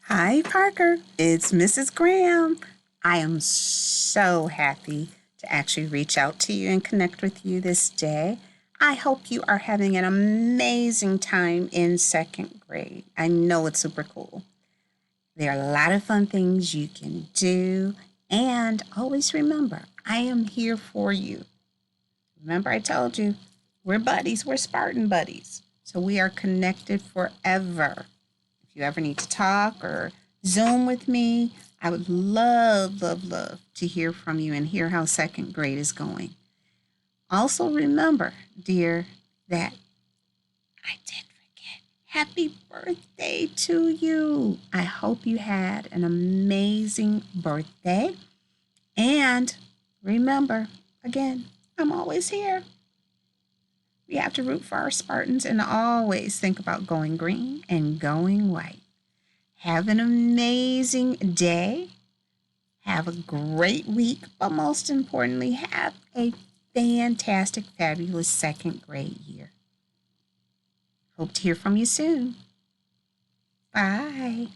Hi, Parker. It's Mrs. Graham. I am so happy to actually reach out to you and connect with you this day. I hope you are having an amazing time in second grade. I know it's super cool. There are a lot of fun things you can do. And always remember, I am here for you. Remember, I told you, we're buddies, we're Spartan buddies. So we are connected forever. If you ever need to talk or Zoom with me, I would love to hear from you and hear how second grade is going. Also, remember, dear, that I did forget. Happy birthday to you. I hope you had an amazing birthday. And remember, again, I'm always here. We have to root for our Spartans and always think about going green and going white. Have an amazing day. Have a great week, but most importantly, have a fantastic, fabulous second grade year. Hope to hear from you soon. Bye.